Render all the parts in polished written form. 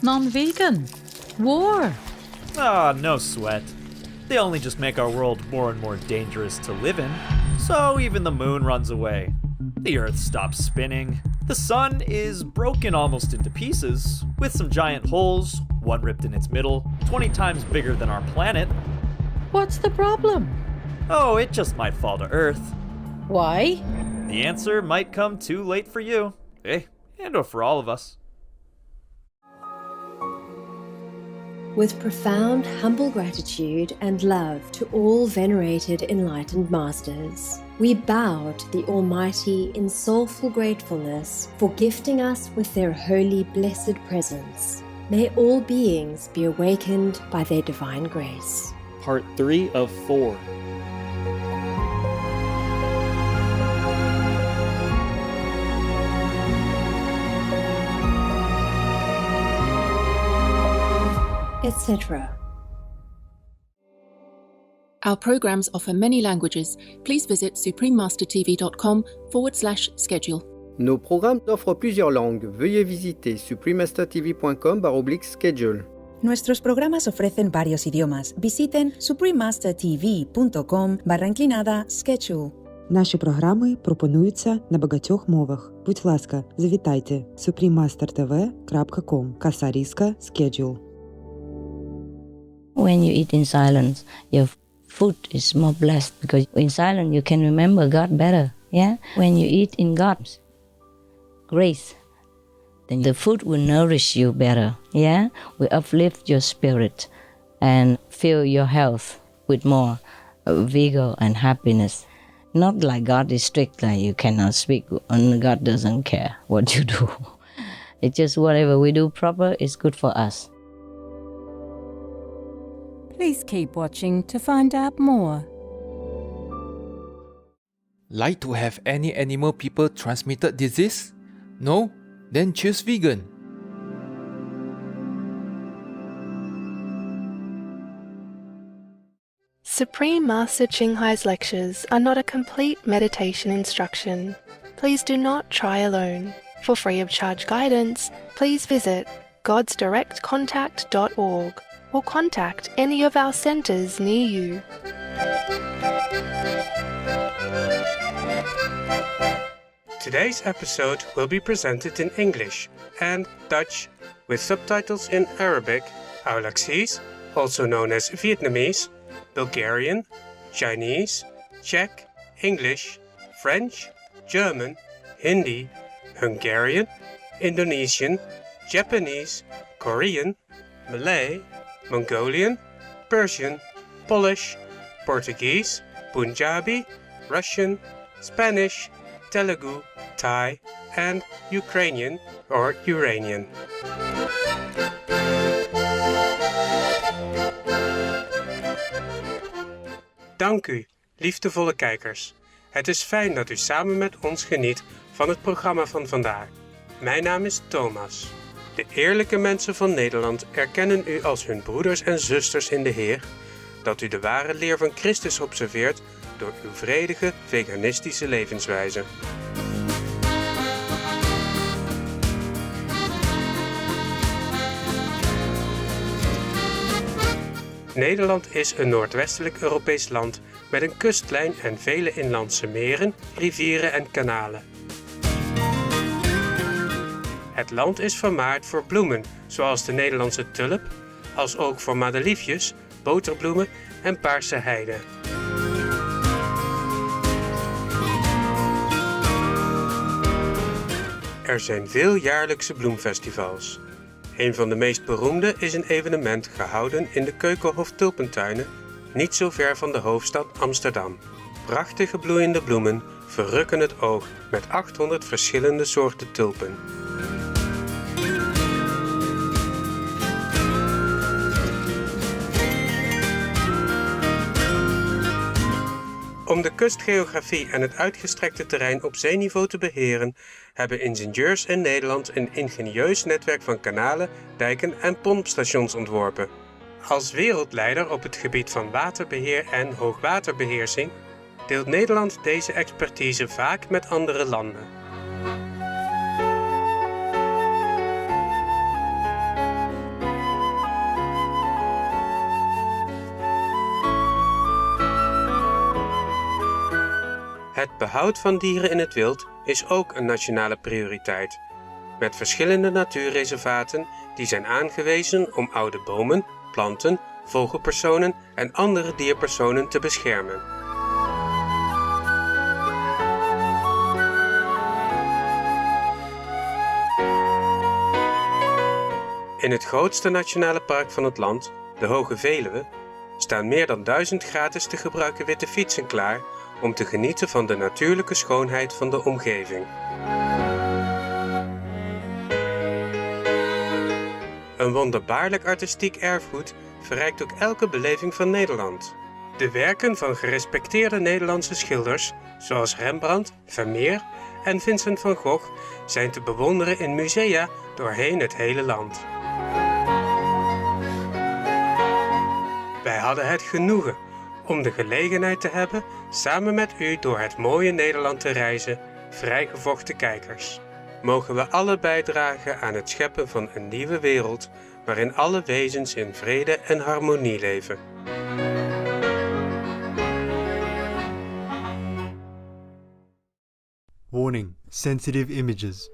Non-vegan. War. Ah, no sweat. They only just make our world more and more dangerous to live in. So even the moon runs away. The earth stops spinning. The sun is broken almost into pieces, with some giant holes, one ripped in its middle, 20 times bigger than our planet. What's the problem? Oh, it just might fall to Earth. Why? The answer might come too late for you. And or for all of us. With profound, humble gratitude and love to all venerated enlightened masters, we bow to the Almighty in soulful gratefulness for gifting us with their holy, blessed presence. May all beings be awakened by their divine grace. Part 3 of 4. Etc. Our programs offer many languages. Please visit suprememastertv.com/schedule. Nos programmes offrent plusieurs langues. Veuillez visiter suprememastertv.com/schedule. Nuestros programas ofrecen varios idiomas. Visiten suprememastertv.com/schedule. Наші програми пропонуються на багатьох мовах. Будь ласка, завітайте suprememastertv.com /schedule. When you eat in silence, your food is more blessed because in silence you can remember God better. Yeah? When you eat in God's grace, then the food will nourish you better. Yeah? Will uplift your spirit and fill your health with more vigor and happiness. Not like God is strict, like you cannot speak and God doesn't care what you do. It's just whatever we do proper is good for us. Please keep watching to find out more. Like to have any animal people transmitted disease? No? Then choose vegan. Supreme Master Ching Hai's lectures are not a complete meditation instruction. Please do not try alone. For free of charge guidance, please visit godsdirectcontact.org or contact any of our centers near you. Today's episode will be presented in English and Dutch with subtitles in Arabic, Aulacese, also known as Vietnamese, Bulgarian, Chinese, Czech, English, French, German, Hindi, Hungarian, Indonesian, Japanese, Korean, Malay, Mongolian, Persian, Polish, Portuguese, Punjabi, Russian, Spanish, Telugu, Thai, and Ukrainian or Uranian. Dank u, liefdevolle kijkers. Het is fijn dat u samen met ons geniet van het programma van vandaag. Mijn naam is Thomas. De eerlijke mensen van Nederland erkennen u als hun broeders en zusters in de Heer, dat u de ware leer van Christus observeert door uw vredige, veganistische levenswijze. Nederland is een noordwestelijk Europees land met een kustlijn en vele inlandse meren, rivieren en kanalen. Het land is vermaard voor bloemen, zoals de Nederlandse tulp, als ook voor madeliefjes, boterbloemen en paarse heide. Er zijn veel jaarlijkse bloemfestivals. Een van de meest beroemde is een evenement gehouden in de Keukenhof Tulpentuinen, niet zo ver van de hoofdstad Amsterdam. Prachtige bloeiende bloemen verrukken het oog met 800 verschillende soorten tulpen. Om de kustgeografie en het uitgestrekte terrein op zeeniveau te beheren, hebben ingenieurs in Nederland een ingenieus netwerk van kanalen, dijken en pompstations ontworpen. Als wereldleider op het gebied van waterbeheer en hoogwaterbeheersing deelt Nederland deze expertise vaak met andere landen. Het behoud van dieren in het wild is ook een nationale prioriteit, met verschillende natuurreservaten die zijn aangewezen om oude bomen, planten, vogelpersonen en andere dierpersonen te beschermen. In het grootste nationale park van het land, de Hoge Veluwe, staan meer dan 1000 gratis te gebruiken witte fietsen klaar om te genieten van de natuurlijke schoonheid van de omgeving. Een wonderbaarlijk artistiek erfgoed verrijkt ook elke beleving van Nederland. De werken van gerespecteerde Nederlandse schilders, zoals Rembrandt, Vermeer en Vincent van Gogh, zijn te bewonderen in musea doorheen het hele land. Wij hadden het genoegen om de gelegenheid te hebben samen met u door het mooie Nederland te reizen, vrijgevochten kijkers. Mogen we alle bijdragen aan het scheppen van een nieuwe wereld, waarin alle wezens in vrede en harmonie leven. Warning: sensitive images.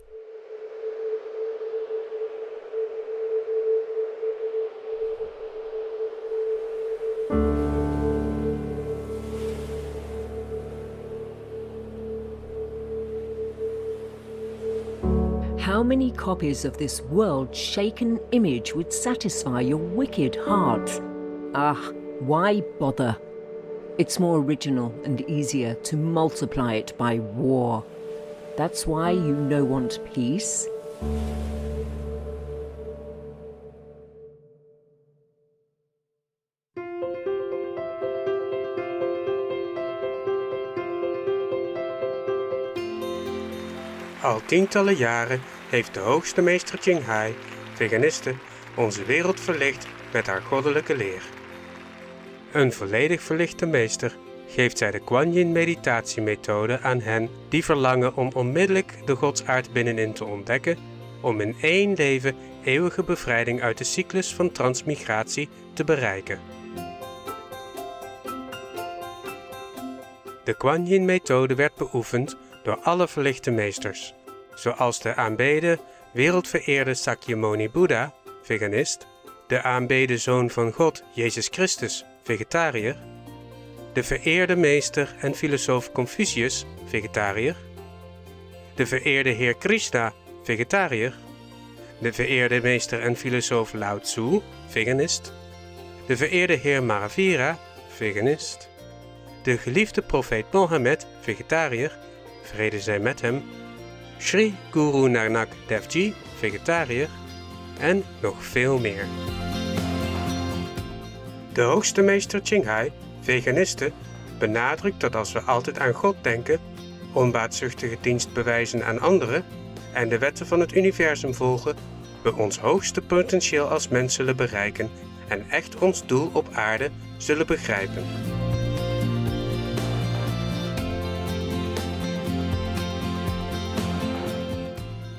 How many copies of this world-shaken image would satisfy your wicked heart? Ah, why bother? It's more original and easier to multiply it by war. That's why you no want peace. Al tientallen jaren heeft de hoogste meester Qinghai, veganiste, onze wereld verlicht met haar goddelijke leer. Een volledig verlichte meester geeft zij de Kuan Yin meditatiemethode aan hen die verlangen om onmiddellijk de godsaard binnenin te ontdekken, om in één leven eeuwige bevrijding uit de cyclus van transmigratie te bereiken. De Kuan Yin methode werd beoefend door alle verlichte meesters, zoals de aanbeden wereldvereerde Sakyamuni Boeddha, veganist, de aanbeden Zoon van God, Jezus Christus, vegetariër, de vereerde meester en filosoof Confucius, vegetariër, de vereerde Heer Krishna, vegetariër, de vereerde meester en filosoof Lao Tzu, veganist, de vereerde Heer Mahavira, veganist, de geliefde profeet Mohammed, vegetariër, vrede zij met hem, Sri Guru Nanak Dev Ji, vegetariër, en nog veel meer. De hoogste meester Qinghai, veganiste, benadrukt dat als we altijd aan God denken, onbaatzuchtige dienst bewijzen aan anderen en de wetten van het universum volgen, we ons hoogste potentieel als mens zullen bereiken en echt ons doel op aarde zullen begrijpen.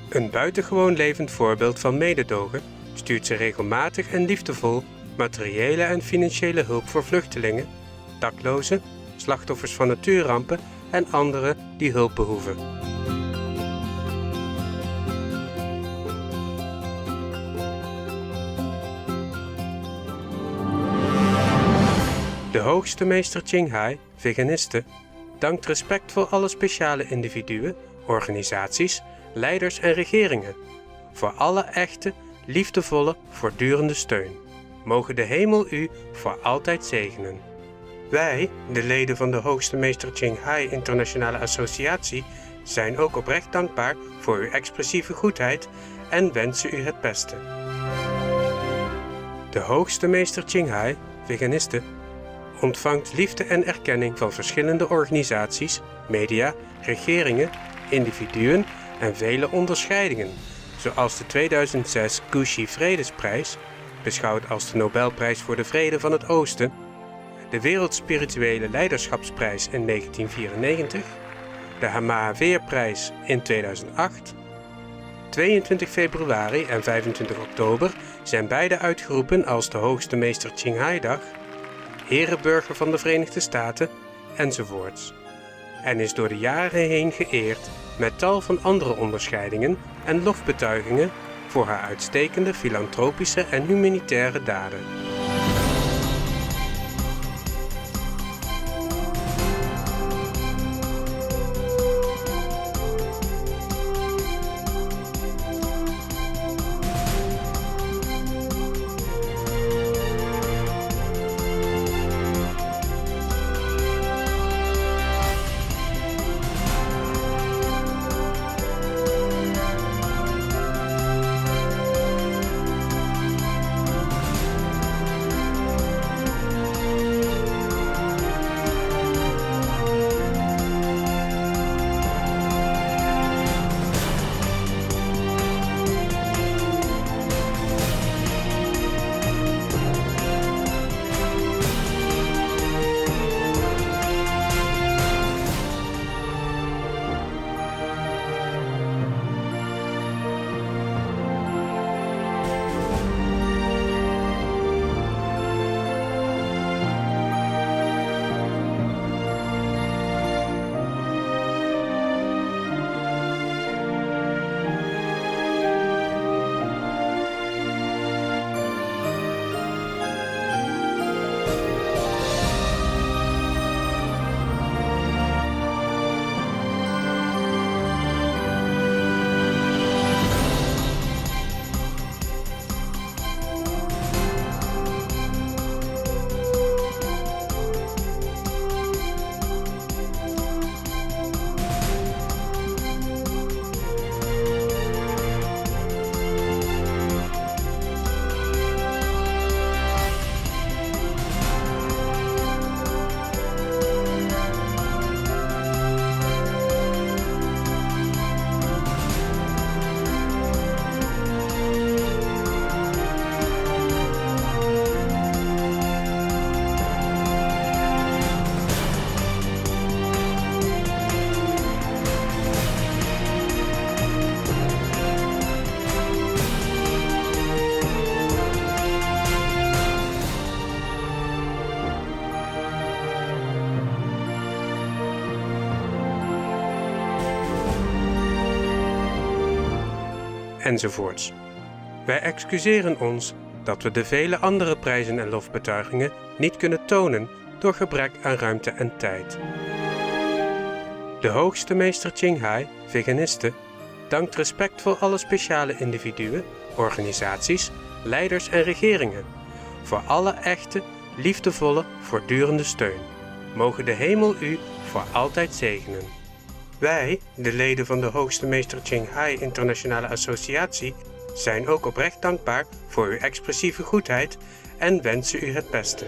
Een buitengewoon levend voorbeeld van mededogen stuurt ze regelmatig en liefdevol materiële en financiële hulp voor vluchtelingen, daklozen, slachtoffers van natuurrampen en anderen die hulp behoeven. De hoogste meester Qinghai, veganiste, dankt respectvol alle speciale individuen, organisaties, leiders en regeringen voor alle echte, liefdevolle, voortdurende steun. Mogen de hemel u voor altijd zegenen. Wij, de leden van de hoogste meester Qinghai Internationale Associatie, zijn ook oprecht dankbaar voor uw expressieve goedheid en wensen u het beste. De hoogste meester Qinghai, veganiste, ontvangt liefde en erkenning van verschillende organisaties, media, regeringen, individuen en vele onderscheidingen, zoals de 2006 Gushi Vredesprijs, beschouwd als de Nobelprijs voor de Vrede van het Oosten, de Wereldspirituele Leiderschapsprijs in 1994, de Hamaveerprijs in 2008, 22 februari en 25 oktober zijn beide uitgeroepen als de hoogste meester Qinghai-dag, Herenburger van de Verenigde Staten, enzovoorts. en is door de jaren heen geëerd met tal van andere onderscheidingen en lofbetuigingen voor haar uitstekende filantropische en humanitaire daden. Enzovoorts. Wij excuseren ons dat we de vele andere prijzen en lofbetuigingen niet kunnen tonen door gebrek aan ruimte en tijd. De hoogste meester Qinghai, veganiste, dankt respectvol alle speciale individuen, organisaties, leiders en regeringen voor alle echte, liefdevolle, voortdurende steun. Mogen de hemel u voor altijd zegenen. Wij, de leden van de hoogste meester Qinghai Internationale Associatie, zijn ook oprecht dankbaar voor uw expressieve goedheid en wensen u het beste.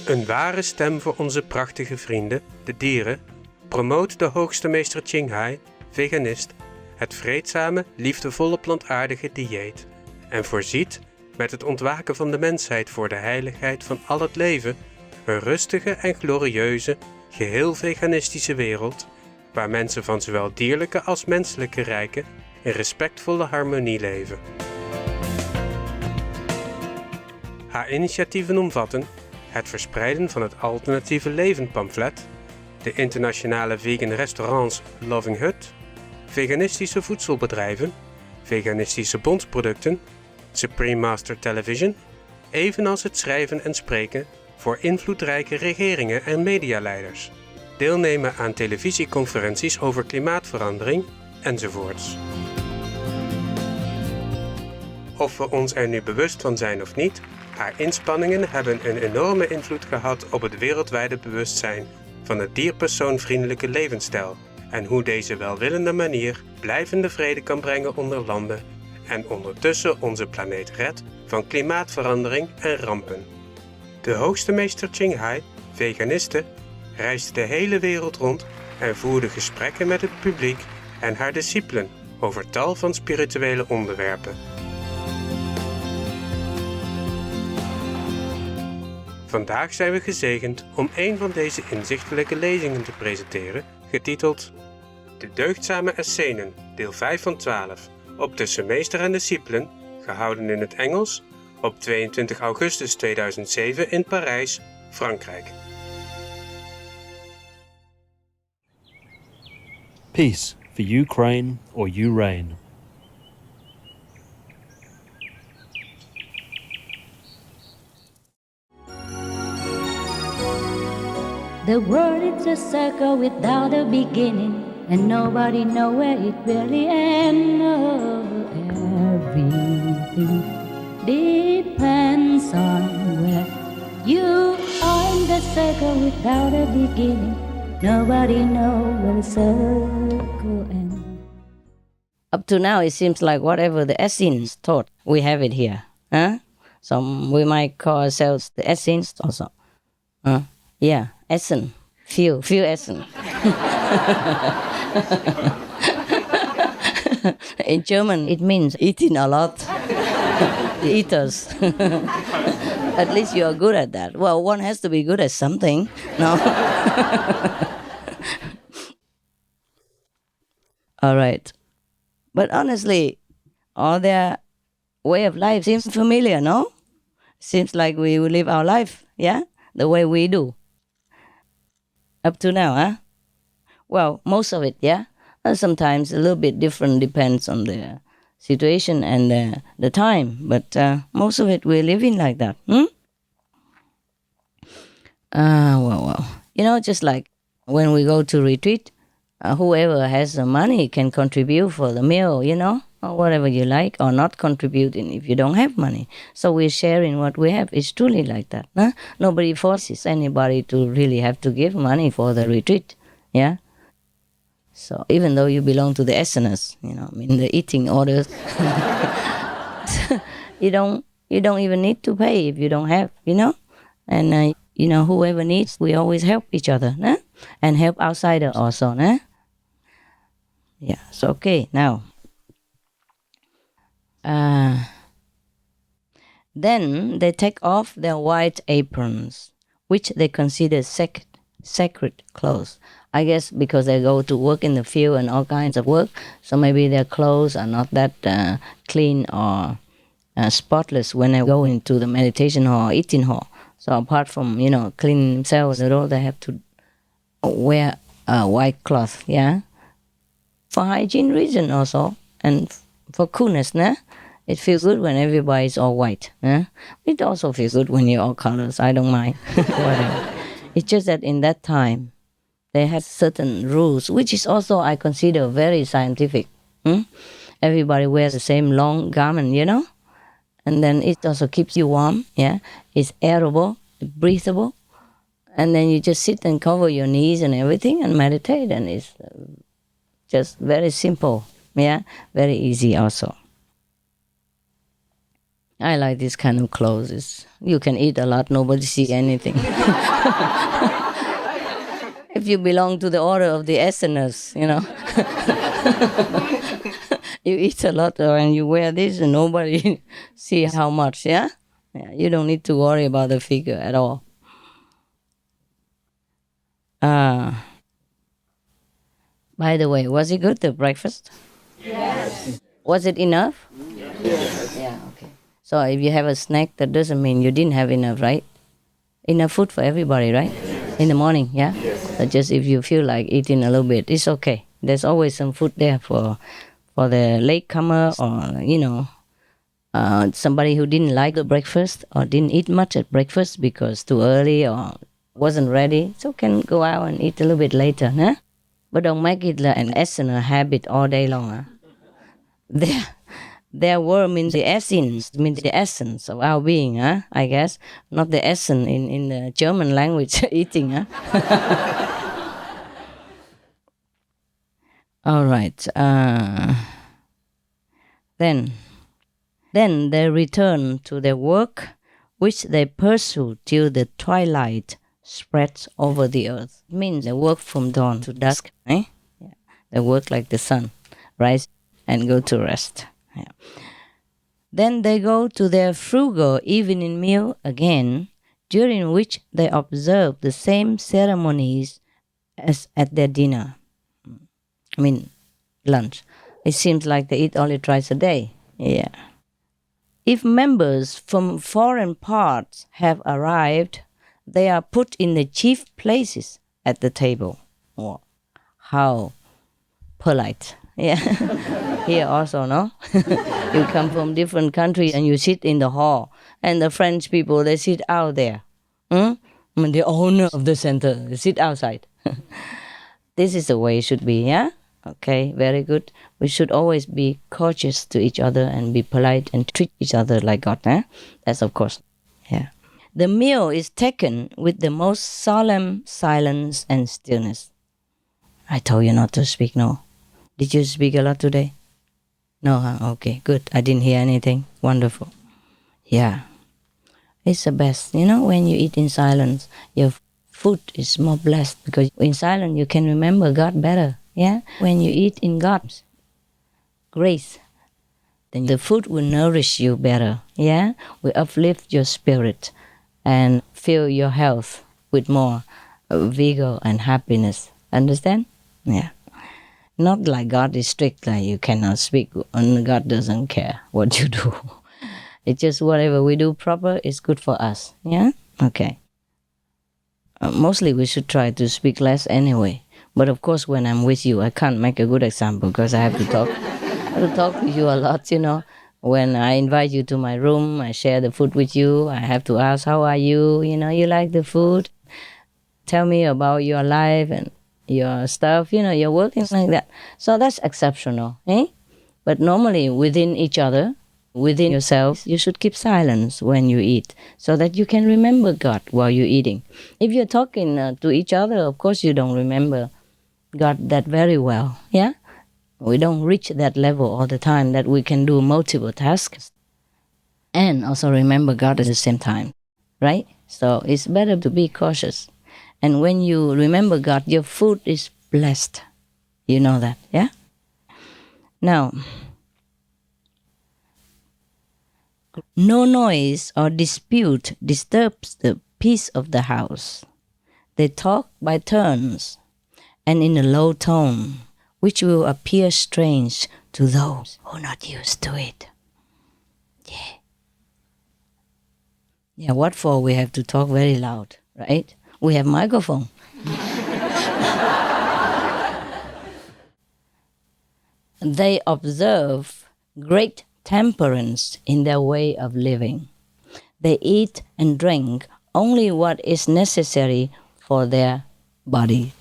Een ware stem voor onze prachtige vrienden, de dieren, promoot de hoogste meester Qinghai, veganist, het vreedzame, liefdevolle plantaardige dieet en voorziet, met het ontwaken van de mensheid voor de heiligheid van al het leven, een rustige en glorieuze, geheel veganistische wereld, waar mensen van zowel dierlijke als menselijke rijken in respectvolle harmonie leven. Haar initiatieven omvatten het verspreiden van het alternatieve leven pamflet, de internationale vegan restaurants Loving Hut, veganistische voedselbedrijven, veganistische bondsproducten, Supreme Master Television, evenals het schrijven en spreken voor invloedrijke regeringen en medialeiders, deelnemen aan televisieconferenties over klimaatverandering enzovoorts. Of we ons er nu bewust van zijn of niet, haar inspanningen hebben een enorme invloed gehad op het wereldwijde bewustzijn van het dierpersoonvriendelijke levensstijl en hoe deze welwillende manier blijvende vrede kan brengen onder landen en ondertussen onze planeet redt van klimaatverandering en rampen. De hoogste meester Qinghai, veganiste, reisde de hele wereld rond en voerde gesprekken met het publiek en haar discipelen over tal van spirituele onderwerpen. Vandaag zijn we gezegend om een van deze inzichtelijke lezingen te presenteren, getiteld De deugdzame Essenes, deel 5 van 12, op tussen meester en discipelen, gehouden in het Engels, op 22 augustus 2007 in Parijs, Frankrijk. Peace for Ukraine or you reign. The world is a circle without a beginning, and nobody knows where it really ends. Everything depends on where you are in the circle without a beginning. Nobody knows where the circle ends. Up to now, it seems like whatever the Essenes taught, we have it here. Huh? So we might call ourselves the Essenes also. Yeah, Essen. Few Essen. In German, it means eating a lot. Eaters. At least you are good at that. Well, one has to be good at something. No? All right. But honestly, all their way of life seems familiar, no? Seems like we live our life, yeah? The way we do. Up to now, huh? Well, most of it, yeah? Sometimes a little bit different, depends on the situation and the time. But most of it we're living like that. Well. You know, just like when we go to retreat, whoever has the money can contribute for the meal, you know, or whatever you like, or not contributing if you don't have money. So we're sharing what we have. It's truly like that. Huh? Nobody forces anybody to really have to give money for the retreat. Yeah. So even though you belong to the Essenes, you know, in the eating orders, you don't even need to pay if you don't have, you know. And you know, whoever needs, we always help each other, nah? And help outsider also, nah? Yeah. So okay, now. Then they take off their white aprons, which they consider sacred clothes. I guess because they go to work in the field and all kinds of work, so maybe their clothes are not that clean or spotless when they go into the meditation hall or eating hall. So apart from, you know, cleaning themselves and all, they have to wear a white cloth, yeah? For hygiene reason also, and for coolness, nah? It feels good when everybody's all white. It also feels good when you're all colors. I don't mind. Whatever. It's just that in that time, they had certain rules, which is also, I consider, very scientific. Everybody wears the same long garment, you know? And then it also keeps you warm, yeah? It's airable, breathable. And then you just sit and cover your knees and everything and meditate. And it's just very simple, yeah? Very easy also. I like this kind of clothes. You can eat a lot, nobody see anything. If you belong to the order of the Essenes, you know. You eat a lot and you wear this and nobody see how much, yeah? You don't need to worry about the figure at all. By the way, was it good, the breakfast? Yes. Was it enough? Yes. Yeah, okay. So if you have a snack, that doesn't mean you didn't have enough, right? Enough food for everybody, right? In the morning, yeah? Yes. So just if you feel like eating a little bit, it's okay. There's always some food there for the latecomer or, you know, somebody who didn't like the breakfast or didn't eat much at breakfast because too early or wasn't ready. So can go out and eat a little bit later, huh? But don't make it an Essener habit all day long, huh? Their word means the essence, means the essence of our being, huh? I guess. Not the essence in the German language, eating, huh? All right. Then they return to their work, which they pursue till the twilight spreads over the earth. It means they work from dawn to dusk, eh? Yeah. They work like the sun, rise and go to rest. Yeah. Then they go to their frugal evening meal again, during which they observe the same ceremonies as at their dinner. I mean, lunch. It seems like they eat only twice a day. Yeah. If members from foreign parts have arrived, they are put in the chief places at the table. Oh, how polite. Yeah. Here also, no? You come from different countries and you sit in the hall, and the French people, they sit out there. I mean, the owner of the center, they sit outside. This is the way it should be, yeah? Okay, very good. We should always be courteous to each other and be polite and treat each other like God, eh? That's of course, yeah. The meal is taken with the most solemn silence and stillness. I told you not to speak, no. Did you speak a lot today? No, huh? Okay, good. I didn't hear anything. Wonderful. Yeah. It's the best. You know, when you eat in silence, your food is more blessed because in silence you can remember God better. Yeah? When you eat in God's grace, then the food will nourish you better. Yeah? Will uplift your spirit and fill your health with more vigor and happiness. Understand? Yeah. Not like God is strict, like you cannot speak, and God doesn't care what you do. It's just whatever we do proper is good for us. Yeah? Okay. Mostly we should try to speak less anyway. But of course, when I'm with you, I can't make a good example because I have to talk. I have to talk to you a lot, you know. When I invite you to my room, I share the food with you. I have to ask, how are you? You know, you like the food? Tell me about your life and your stuff, you know, your work, things like that. So that's exceptional, eh? But normally within each other, within yourself, you should keep silence when you eat so that you can remember God while you're eating. If you're talking to each other, of course you don't remember God that very well, yeah? We don't reach that level all the time that we can do multiple tasks and also remember God at the same time, right? So it's better to be cautious. And when you remember God, your food is blessed. You know that, yeah? Now, no noise or dispute disturbs the peace of the house. They talk by turns and in a low tone, which will appear strange to those who are not used to it. Yeah. Yeah, what for we have to talk very loud, right? We have microphone. They observe great temperance in their way of living. They eat and drink only what is necessary for their body.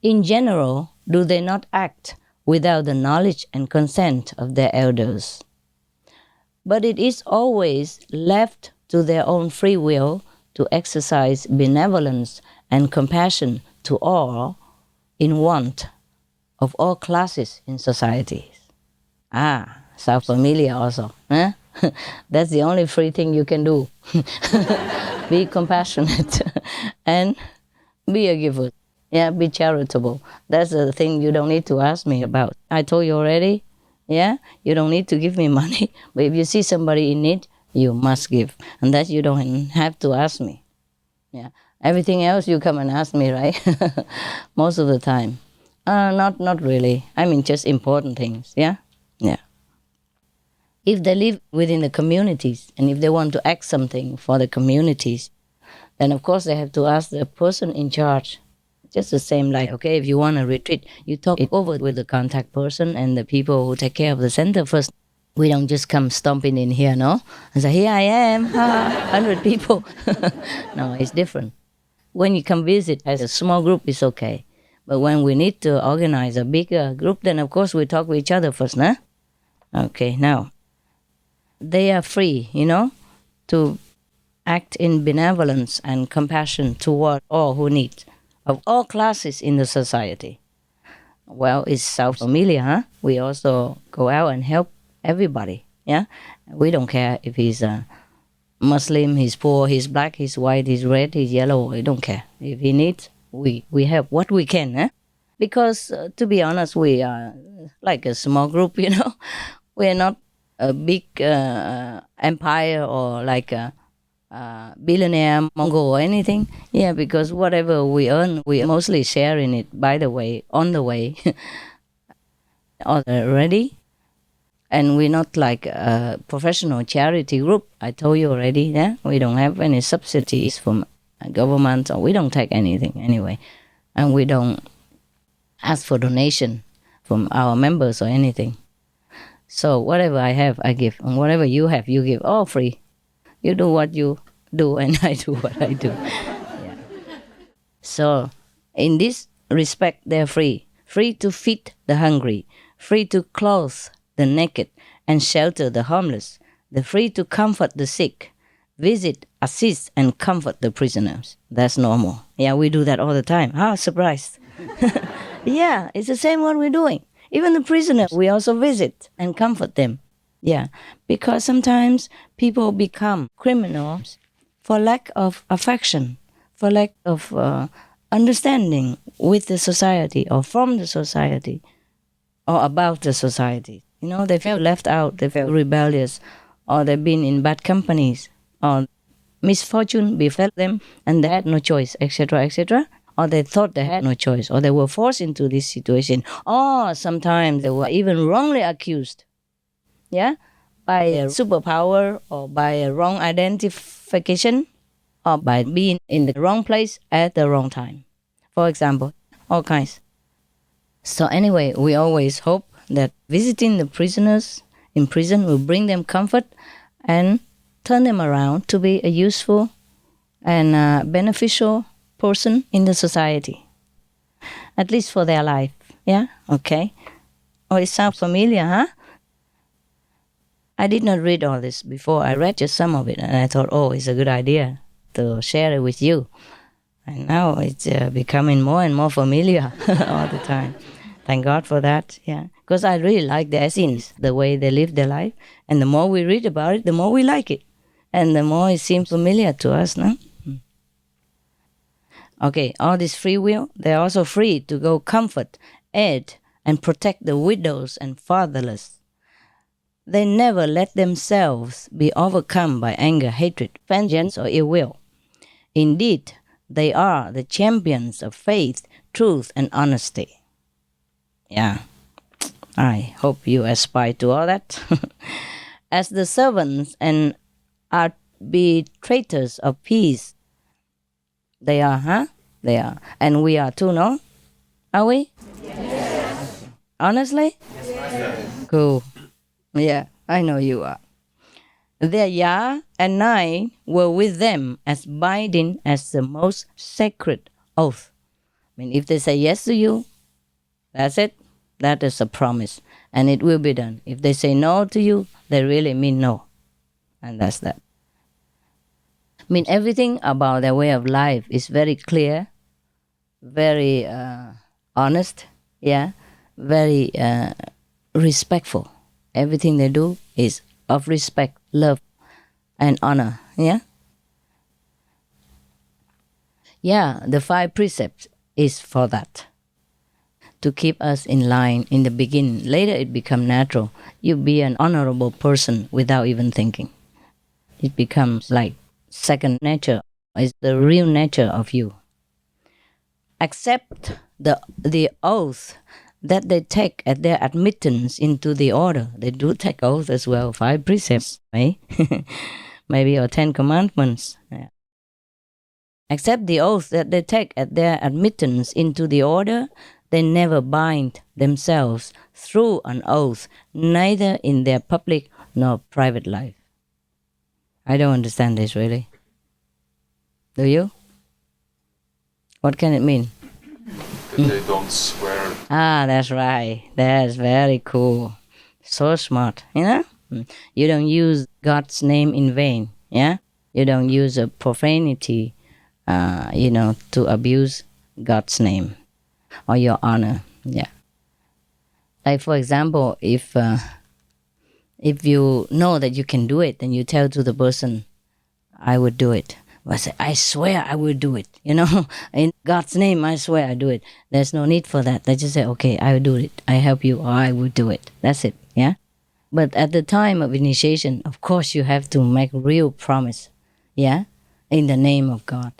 In general, do they not act without the knowledge and consent of their elders? But it is always left to their own free will to exercise benevolence and compassion to all in want of all classes in society. Sounds familiar also. Huh? That's the only free thing you can do. Be compassionate and be a giver. Yeah, be charitable. That's the thing you don't need to ask me about. I told you already. Yeah, you don't need to give me money. But if you see somebody in need, you must give. And that you don't have to ask me. Yeah, everything else you come and ask me, right? Most of the time. Not really. I mean, just important things. Yeah? Yeah. If they live within the communities and if they want to act something for the communities, then of course they have to ask the person in charge. Just the same like, okay, if you want a retreat, you talk it over with the contact person and the people who take care of the center first. We don't just come stomping in here, no? And say, here I am, 100 people. No, it's different. When you come visit as a small group, it's okay. But when we need to organize a bigger group, then of course we talk with each other first, nah? Okay, now, they are free, you know, to act in benevolence and compassion toward all who need, of all classes in the society. Well, it's South familiar, huh? We also go out and help everybody, yeah? We don't care if he's a Muslim, he's poor, he's black, he's white, he's red, he's yellow, we don't care. If he needs, we help what we can, eh? Because, to be honest, we are like a small group, you know? We are not a big empire or like a billionaire Mongol or anything. Yeah, because whatever we earn, we mostly share in it, by the way, on the way, already. And we're not like a professional charity group. I told you already, yeah? We don't have any subsidies from government, or we don't take anything anyway. And we don't ask for donation from our members or anything. So whatever I have, I give. And whatever you have, you give. All free. You do what you do and I do what I do. Yeah. So in this respect, they're free. Free to feed the hungry. Free to clothe the naked and shelter the homeless. They're free to comfort the sick. Visit, assist, and comfort the prisoners. That's normal. Yeah, we do that all the time. How surprised. Yeah, it's the same what we're doing. Even the prisoners, we also visit and comfort them. Yeah, because sometimes people become criminals for lack of affection, for lack of understanding with the society or from the society or about the society. You know, they feel left out, they feel rebellious, or they've been in bad companies, or misfortune befell them and they had no choice, etc., etc., or they thought they had no choice, or they were forced into this situation, or sometimes they were even wrongly accused, yeah, by a superpower or by a wrong identification or by being in the wrong place at the wrong time. For example, all kinds. So anyway, we always hope that visiting the prisoners in prison will bring them comfort and turn them around to be a useful and beneficial person in the society, at least for their life. Yeah, okay. Oh, it sounds familiar, huh? I did not read all this before. I read just some of it, and I thought, oh, it's a good idea to share it with you. And now it's becoming more and more familiar all the time. Thank God for that, yeah. Because I really like the Essenes, the way they live their life. And the more we read about it, the more we like it. And the more it seems familiar to us, no? Okay, all this free will, they're also free to go comfort, aid, and protect the widows and fatherless. They never let themselves be overcome by anger, hatred, vengeance, or ill will. Indeed, they are the champions of faith, truth, and honesty. Yeah, I hope you aspire to all that. As the servants and arbitrators of peace, they are, huh? They are. And we are too, no? Are we? Yes. Honestly? Yes. Cool. Yeah, I know you are. Their Ya and Nine were with them as binding as the most sacred oath. I mean, if they say yes to you, that's it. That is a promise. And it will be done. If they say no to you, they really mean no. And that's that. I mean, everything about their way of life is very clear, very honest, yeah, very respectful. Everything they do is of respect, love, and honor, yeah? Yeah, the 5 precepts is for that. To keep us in line in the beginning. Later it becomes natural. You be an honorable person without even thinking. It becomes like second nature. It's the real nature of you. Accept the oath that they take at their admittance into the order. They do take oath as well, 5 precepts, right? Maybe, or 10 commandments. Yeah. Accept the oath that they take at their admittance into the order. They never bind themselves through an oath, neither in their public nor private life. I don't understand this really. Do you? What can it mean? They don't swear. Ah, that's right. That's very cool. So smart, you know? You don't use God's name in vain, yeah? You don't use a profanity, to abuse God's name or your honor, yeah. Like, for example, if you know that you can do it, then you tell to the person, I would do it. I say, I swear I will do it. In God's name, I swear I do it. There's no need for that. They just say, okay, I will do it. I help you, or I will do it. That's it, yeah? But at the time of initiation, of course, you have to make real promise, yeah? In the name of God,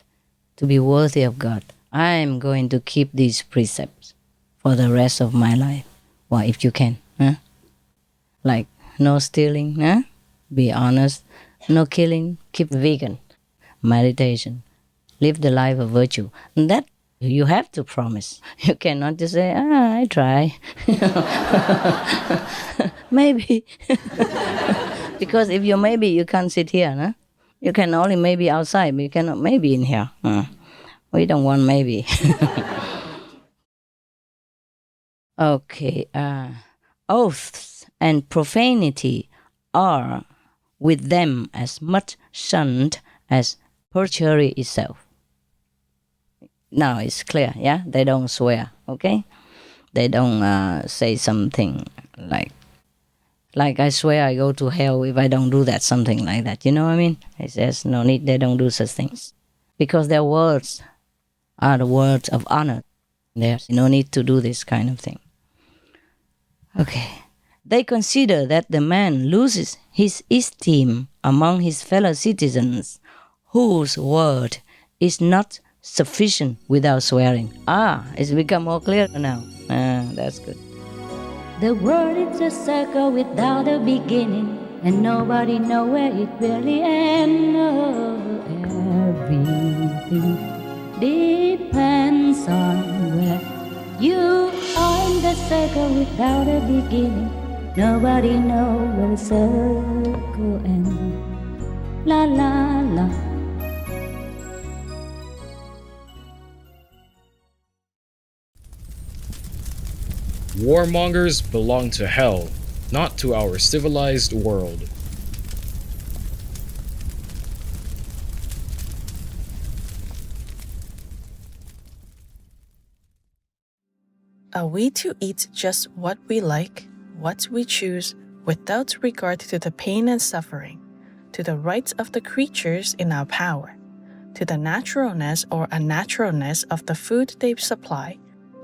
to be worthy of God. I'm going to keep these precepts for the rest of my life. Well, if you can, huh? Like, no stealing, huh? Be honest. No killing, keep vegan. Meditation, live the life of virtue. And that You have to promise. You cannot just say, I try. Maybe. Because if you maybe, you can't sit here. No? You can only maybe outside, but you cannot maybe in here. We don't want maybe. Okay. Oaths and profanity are with them as much shunned as perjury itself. Now it's clear, yeah? They don't swear, okay? They don't say something like I swear I go to hell if I don't do that, something like that. You know what I mean? There's no need, they don't do such things. Because their words are the words of honor. There's no need to do this kind of thing. Okay. They consider that the man loses his esteem among his fellow citizens whose word is not sufficient without swearing. It's become more clear now. That's good. The world is a circle without a beginning, and nobody knows where it really ends. Everything depends on where you are in the circle without a beginning. Nobody knows where the circle ends. La la la. Warmongers belong to hell, not to our civilized world. Are we to eat just what we like, what we choose, without regard to the pain and suffering, to the rights of the creatures in our power, to the naturalness or unnaturalness of the food they supply,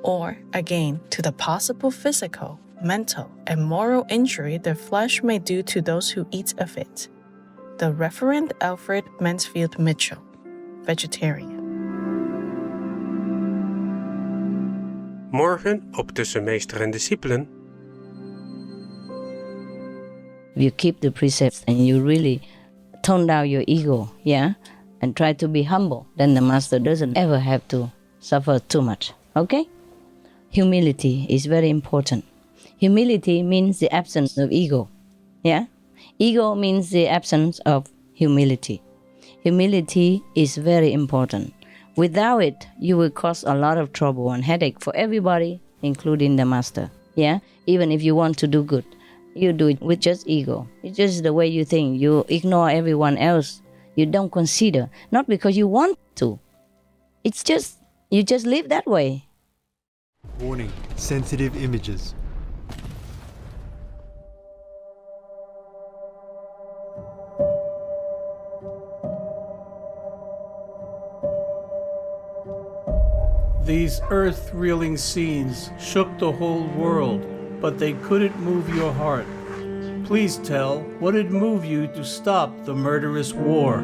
or, again, to the possible physical, mental, and moral injury their flesh may do to those who eat of it? The Reverend Alfred Mansfield Mitchell, vegetarian. Morgen op Tussen Meester en Discipelen. If you keep the precepts and you really tone down your ego, yeah, and try to be humble, then the master doesn't ever have to suffer too much, okay? Humility is very important. Humility means the absence of ego, yeah? Ego means the absence of humility. Humility is very important. Without it, you will cause a lot of trouble and headache for everybody, including the master, yeah? Even if you want to do good, you do it with just ego. It's just the way you think. You ignore everyone else. You don't consider, not because you want to. It's just, you just live that way. Warning, sensitive images. These earth-reeling scenes shook the whole world, but they couldn't move your heart. Please tell, what did move you to stop the murderous war?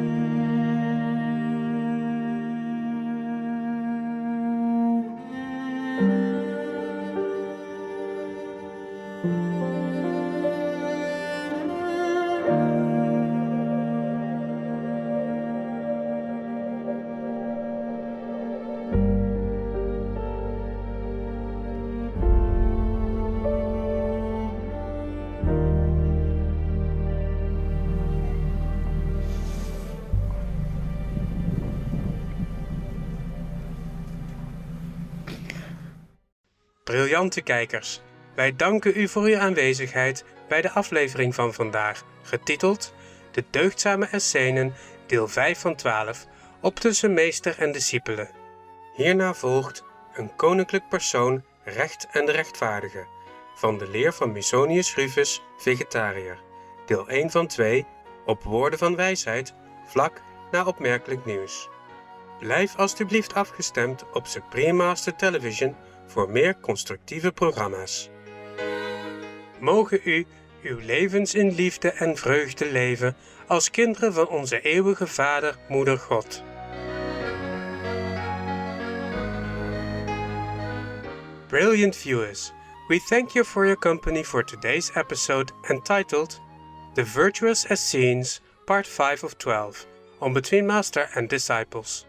Briljante kijkers, wij danken u voor uw aanwezigheid bij de aflevering van vandaag, getiteld De deugdzame Essenen, deel 5 van 12, op tussen meester en discipelen. Hierna volgt een koninklijk persoon, recht en de rechtvaardige, van de leer van Musonius Rufus, vegetariër, deel 1 van 2, op woorden van wijsheid, vlak na opmerkelijk nieuws. Blijf alstublieft afgestemd op Supreme Master Television voor meer constructieve programma's. Mogen u uw levens in liefde en vreugde leven als kinderen van onze eeuwige Vader, Moeder God. Brilliant viewers, we thank you for your company for today's episode entitled The Virtuous Essenes, Part 5 of 12, on Between Master and Disciples.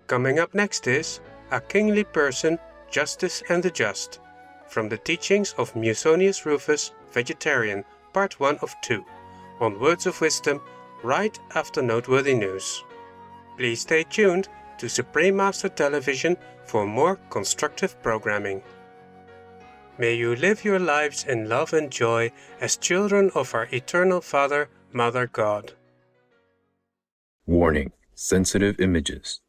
Coming up next is A kingly person, justice and the just. From the teachings of Musonius Rufus, vegetarian, part 1 of 2, on Words of Wisdom, right after noteworthy news. Please stay tuned to Supreme Master Television for more constructive programming. May you live your lives in love and joy as children of our eternal Father, Mother God. Warning: sensitive images.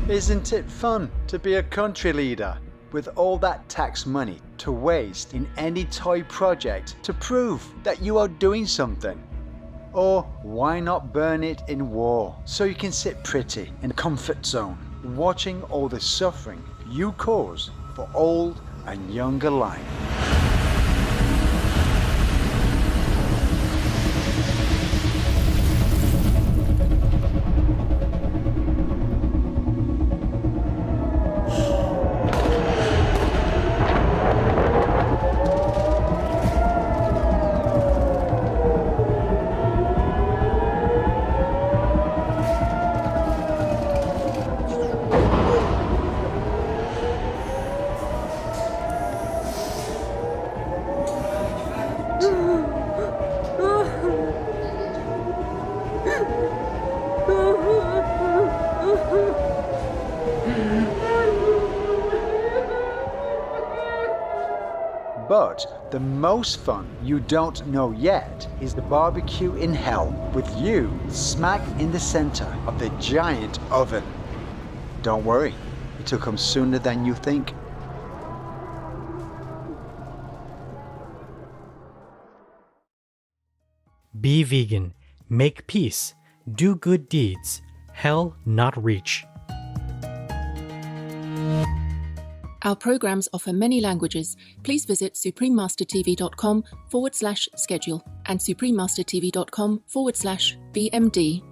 Isn't it fun to be a country leader with all that tax money to waste in any toy project to prove that you are doing something? Or why not burn it in war so you can sit pretty in a comfort zone watching all the suffering you cause for old and young alike? But the most fun you don't know yet is the barbecue in hell with you smack in the center of the giant oven. Don't worry, it'll come sooner than you think. Be vegan, make peace, do good deeds, hell not reach. Our programs offer many languages. Please visit suprememastertv.com/schedule and suprememastertv.com/BMD.